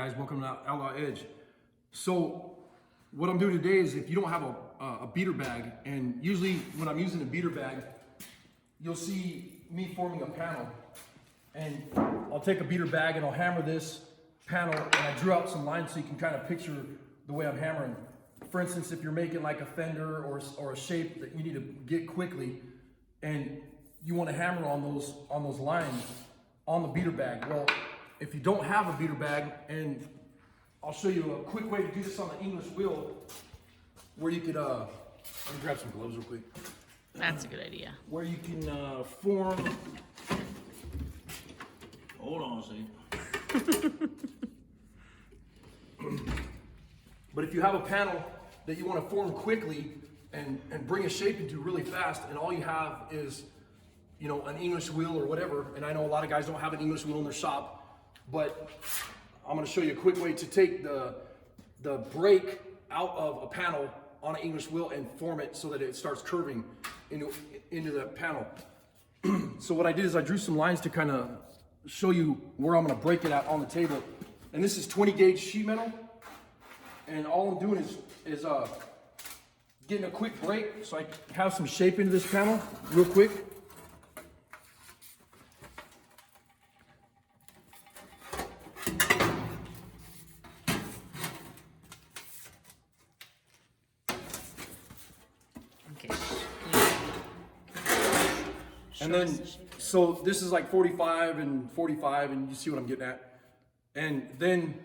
guys, welcome to Outlaw Edge. So what I'm doing today is if you don't have a beater bag, and usually when I'm using a beater bag, you'll see me forming a panel. And I'll take a beater bag and I'll hammer this panel, and I drew out some lines so you can kind of picture the way I'm hammering. For instance, if you're making like a fender or a shape that you need to get quickly, and you want to hammer on those lines on the beater bag. Well, if you don't have a beater bag, and I'll show you a quick way to do this on the English wheel, where you could, let me grab some gloves real quick. That's a good idea. Where you can form, hold on a second. But if you have a panel that you want to form quickly and bring a shape into really fast, and all you have is, you know, an English wheel or whatever, and I know a lot of guys don't have an English wheel in their shop, but I'm going to show you a quick way to take the break out of a panel on an English wheel and form it so that it starts curving into the panel. So what I did is I drew some lines to kind of show you where I'm going to break it at on the table. And this is 20 gauge sheet metal, and all I'm doing is getting a quick break so I have some shape into this panel real quick. Okay. And then, so this is like 45 and 45, and you see what I'm getting at. And then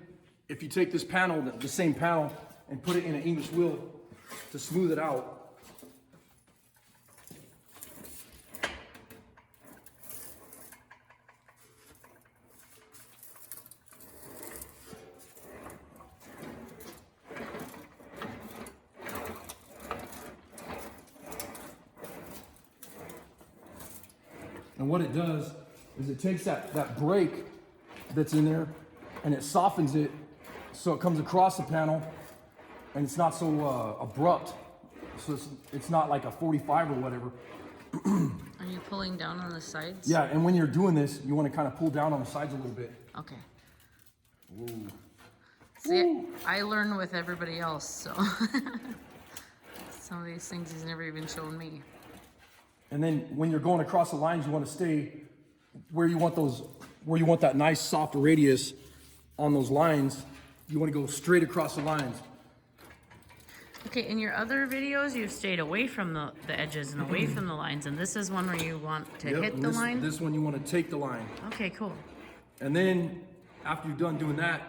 if you take this panel, the same panel, and put it in an English wheel to smooth it out, and what it does is it takes that break that's in there and it softens it so it comes across the panel and it's not so abrupt. So it's not like a 45 or whatever. Are you pulling down on the sides? Yeah, and when you're doing this, you want to kind of pull down on the sides a little bit. Okay. Ooh. See, I learn with everybody else, so some of these things he's never even shown me. And then when you're going across the lines, you want to stay where you want that nice soft radius on those lines. You want to go straight across the lines. Okay, in your other videos, you've stayed away from the edges and away from the lines, and this is one where you want to Yep, hit and the line? This one you want to take the line. Okay, cool. And then after you're done doing that,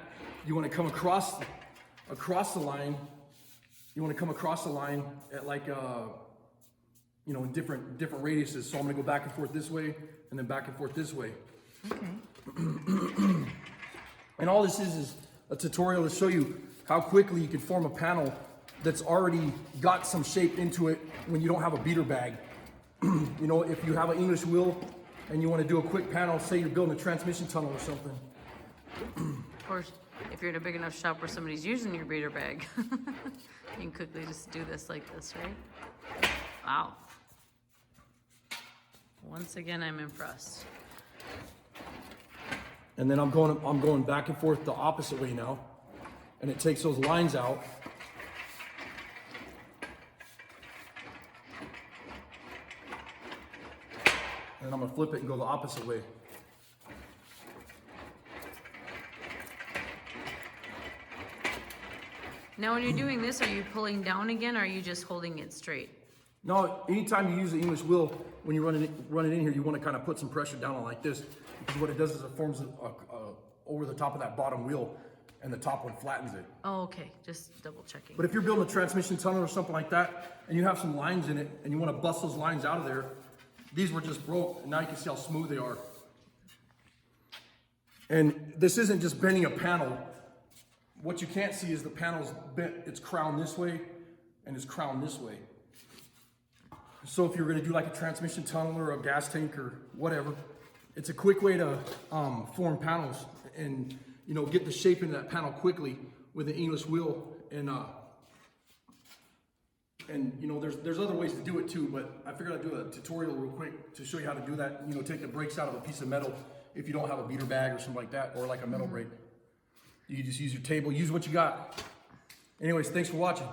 you want to come across the line. You want to come across the line at like you know, different radiuses. So I'm gonna go back and forth this way, and then back and forth this way. Okay. And all this is a tutorial to show you how quickly you can form a panel that's already got some shape into it when you don't have a beater bag. You know, if you have an English wheel and you want to do a quick panel, say you're building a transmission tunnel or something. Of course, if you're in a big enough shop where somebody's using your beater bag, you can quickly just do this like this, right? Wow. Once again, I'm impressed. And then I'm going back and forth the opposite way now, and it takes those lines out. And I'm gonna flip it and go the opposite way. Now, when you're doing this, are you pulling down again, or are you just holding it straight? No, anytime you use the English wheel, when you run it in here, you want to kind of put some pressure down on like this, because what it does is it forms over the top of that bottom wheel, and the top one flattens it. Oh, okay. Just double checking. But if you're building a transmission tunnel or something like that, and you have some lines in it, and you want to bust those lines out of there, these were just broke, and now you can see how smooth they are. And this isn't just bending a panel. What you can't see is the panel's bent, it's crowned this way, and it's crowned this way. So if you're going to do like a transmission tunnel or a gas tank or whatever, it's a quick way to form panels and, you know, get the shape into that panel quickly with an English wheel. And you know, there's other ways to do it too, but I figured I'd do a tutorial real quick to show you how to do that. You know, take the brakes out of a piece of metal if you don't have a beater bag or something like that, or like a metal brake. You can just use your table, use what you got. Anyways, thanks for watching.